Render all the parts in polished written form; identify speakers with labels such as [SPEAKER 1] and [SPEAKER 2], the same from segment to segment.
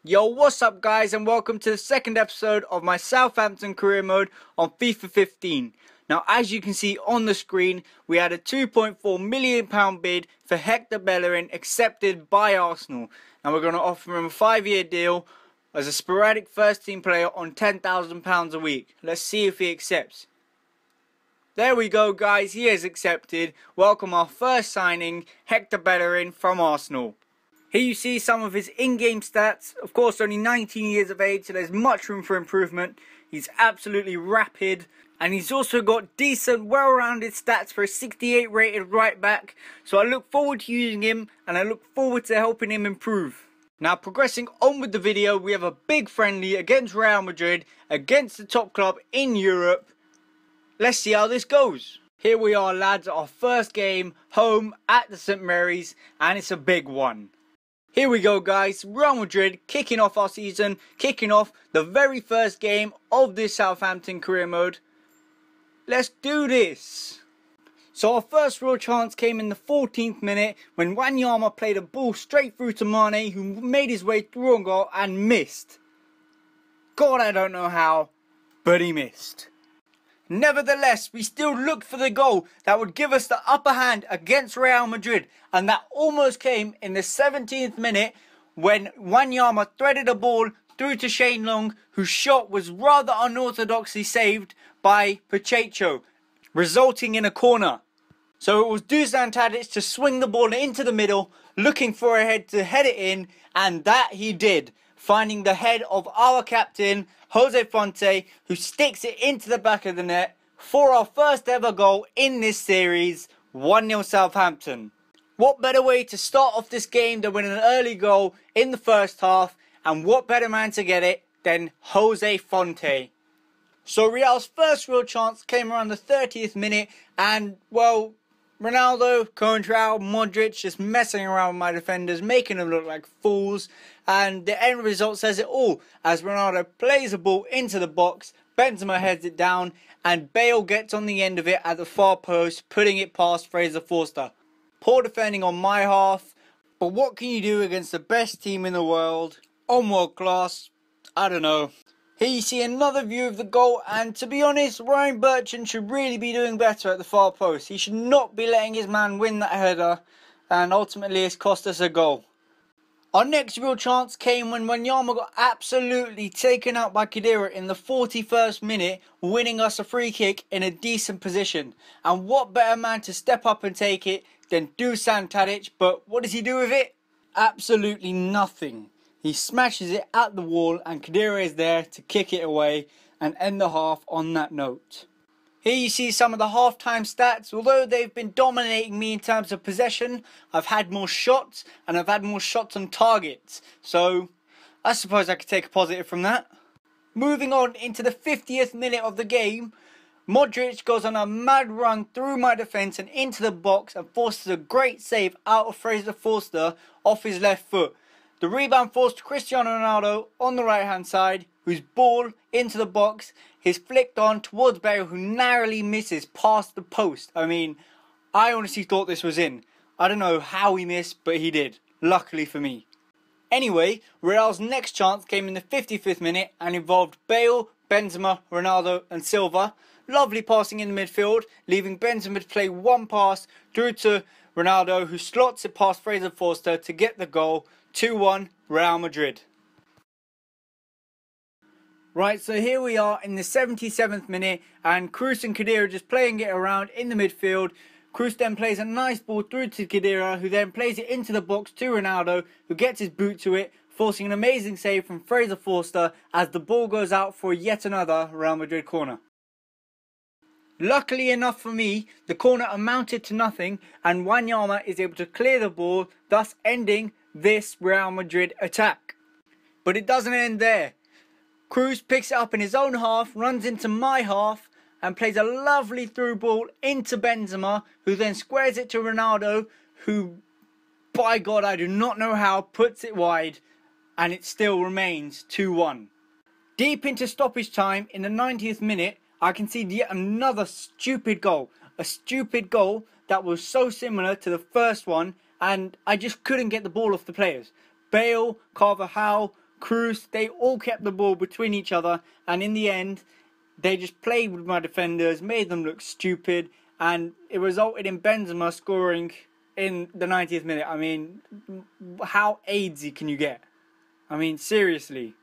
[SPEAKER 1] Yo, what's up guys, and welcome to the second episode of my Southampton career mode on FIFA 15. Now, as you can see on the screen, we had a £2.4 million bid for Hector Bellerin accepted by Arsenal. Now we're going to offer him a 5-year deal as a sporadic first team player on £10,000 a week. Let's see if he accepts. There we go guys, he has accepted. Welcome our first signing, Hector Bellerin from Arsenal. Here you see some of his in-game stats. Of course, only 19 years of age, so there's much room for improvement. He's absolutely rapid, and he's also got decent, well-rounded stats for a 68 rated right back. So I look forward to using him, and I look forward to helping him improve. Now, progressing on with the video, we have a big friendly against Real Madrid, against the top club in Europe. Let's see how this goes. Here we are lads, our first game, home at the St Mary's, and it's a big one. Here we go guys, Real Madrid kicking off our season, kicking off the very first game of this Southampton career mode. Let's do this. So our first real chance came in the 14th minute when Wanyama played a ball straight through to Mane, who made his way through on goal and missed. God, I don't know how, but he missed. Nevertheless, we still looked for the goal that would give us the upper hand against Real Madrid, and that almost came in the 17th minute when Wanyama threaded a ball through to Shane Long, whose shot was rather unorthodoxly saved by Pacheco, resulting in a corner. So it was Dusan Tadic to swing the ball into the middle, looking for a head to head it in, and that he did, finding the head of our captain, Jose Fonte, who sticks it into the back of the net for our first ever goal in this series, 1-0 Southampton. What better way to start off this game than with an early goal in the first half, and what better man to get it than Jose Fonte. So Real's first real chance came around the 30th minute, and well, Ronaldo, Contral, Modric just messing around with my defenders, making them look like fools, and the end result says it all as Ronaldo plays a ball into the box, Benzema heads it down, and Bale gets on the end of it at the far post, putting it past Fraser Forster. Poor defending on my half, but what can you do against the best team in the world? On world class, I don't know. Here you see another view of the goal, and to be honest, Ryan Bertrand should really be doing better at the far post. He should not be letting his man win that header, and ultimately it's cost us a goal. Our next real chance came when Wanyama got absolutely taken out by Khedira in the 41st minute, winning us a free kick in a decent position. And what better man to step up and take it than Dusan Tadic, but what does he do with it? Absolutely nothing. He smashes it at the wall, and Khedira is there to kick it away and end the half on that note. Here you see some of the half-time stats. Although they've been dominating me in terms of possession, I've had more shots, and I've had more shots on targets. So, I suppose I could take a positive from that. Moving on into the 50th minute of the game, Modric goes on a mad run through my defence and into the box and forces a great save out of Fraser Forster off his left foot. The rebound falls to Cristiano Ronaldo on the right hand side, whose ball into the box is flicked on towards Bale, who narrowly misses past the post. I mean, I honestly thought this was in. I don't know how he missed, but he did. Luckily for me. Anyway, Real's next chance came in the 55th minute and involved Bale, Benzema, Ronaldo and Silva. Lovely passing in the midfield, leaving Benzema to play one pass through to Ronaldo, who slots it past Fraser Forster to get the goal. 2-1 Real Madrid. Right, so here we are in the 77th minute, and Kroos and Khedira just playing it around in the midfield. Kroos then plays a nice ball through to Khedira, who then plays it into the box to Ronaldo, who gets his boot to it, forcing an amazing save from Fraser Forster as the ball goes out for yet another Real Madrid corner. Luckily enough for me, the corner amounted to nothing, and Wanyama is able to clear the ball, thus ending this Real Madrid attack. But it doesn't end there. Kroos picks it up in his own half, runs into my half, and plays a lovely through ball into Benzema, who then squares it to Ronaldo, who, by God, I do not know how, puts it wide, and it still remains 2-1. Deep into stoppage time, in the 90th minute, I concede yet another stupid goal. A stupid goal that was so similar to the first one, and I just couldn't get the ball off the players. Bale, Carvajal, Kroos, they all kept the ball between each other, and in the end, they just played with my defenders, made them look stupid, and it resulted in Benzema scoring in the 90th minute. I mean, how AIDSy can you get? I mean, seriously.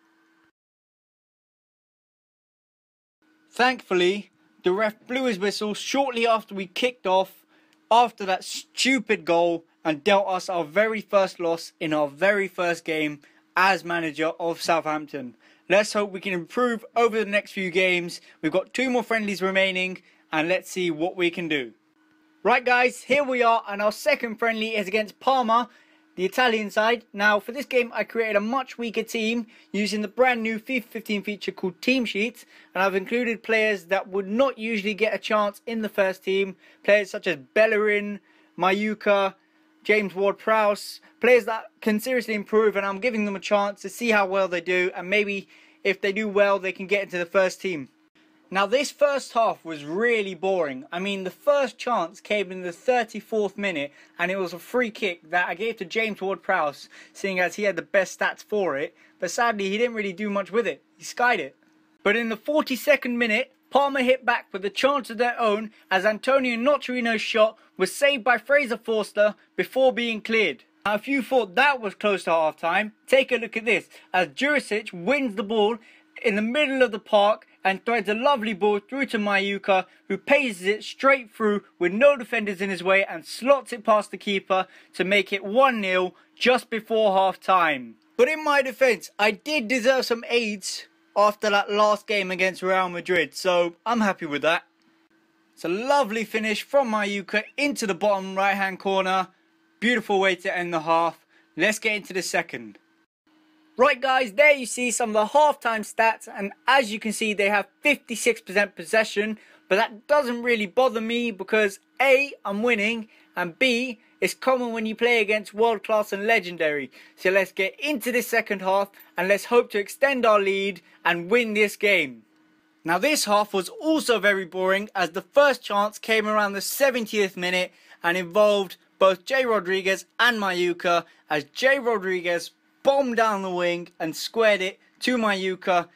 [SPEAKER 1] Thankfully, the ref blew his whistle shortly after we kicked off, after that stupid goal, and dealt us our very first loss in our very first game as manager of Southampton. Let's hope we can improve over the next few games. We've got 2 more friendlies remaining, and let's see what we can do. Right guys, here we are, and our second friendly is against Parma, the Italian side. Now for this game I created a much weaker team using the brand new FIFA 15 feature called Team Sheets, and I've included players that would not usually get a chance in the first team. Players such as Bellerin, Mayuka, James Ward-Prowse, players that can seriously improve, and I'm giving them a chance to see how well they do, and maybe if they do well they can get into the first team. Now this first half was really boring. I mean, the first chance came in the 34th minute, and it was a free kick that I gave to James Ward-Prowse, seeing as he had the best stats for it, but sadly he didn't really do much with it. He skied it. But in the 42nd minute, Parma hit back with a chance of their own as Antonio Nocerino's shot was saved by Fraser Forster before being cleared. Now if you thought that was close to half time, take a look at this as Jurisic wins the ball in the middle of the park and threads a lovely ball through to Mayuka, who paces it straight through with no defenders in his way and slots it past the keeper to make it 1-0 just before half time. But in my defence, I did deserve some aids after that last game against Real Madrid, so I'm happy with that. It's a lovely finish from Mayuka into the bottom right hand corner. Beautiful way to end the half. Let's get into the second. Right guys, there you see some of the half-time stats, and as you can see they have 56% possession, but that doesn't really bother me because A, I'm winning, and B, it's common when you play against world class and legendary. So let's get into this second half and let's hope to extend our lead and win this game. Now this half was also very boring as the first chance came around the 70th minute and involved both Jay Rodriguez and Mayuka, as Jay Rodriguez bombed down the wing and squared it to Mayuka.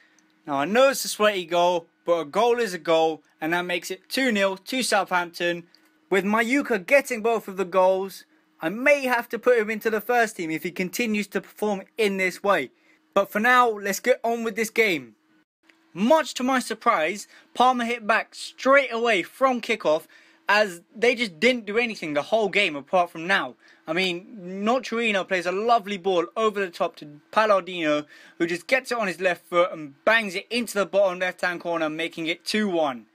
[SPEAKER 1] Now I know it's a sweaty goal, but a goal is a goal, and that makes it 2-0 to Southampton. With Mayuka getting both of the goals, I may have to put him into the first team if he continues to perform in this way. But for now, let's get on with this game. Much to my surprise, Parma hit back straight away from kickoff, as they just didn't do anything the whole game apart from now. I mean, Nocerino plays a lovely ball over the top to Palladino, who just gets it on his left foot and bangs it into the bottom left hand corner, making it 2-1.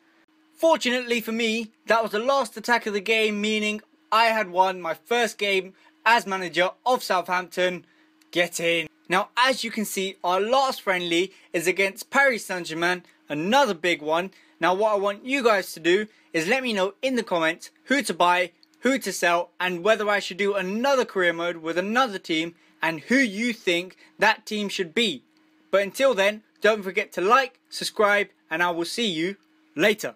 [SPEAKER 1] Fortunately for me, that was the last attack of the game, meaning I had won my first game as manager of Southampton. Get in. Now as you can see, our last friendly is against Paris Saint-Germain, another big one. Now what I want you guys to do is let me know in the comments who to buy, who to sell, and whether I should do another career mode with another team and who you think that team should be. But until then, don't forget to like, subscribe, and I will see you later.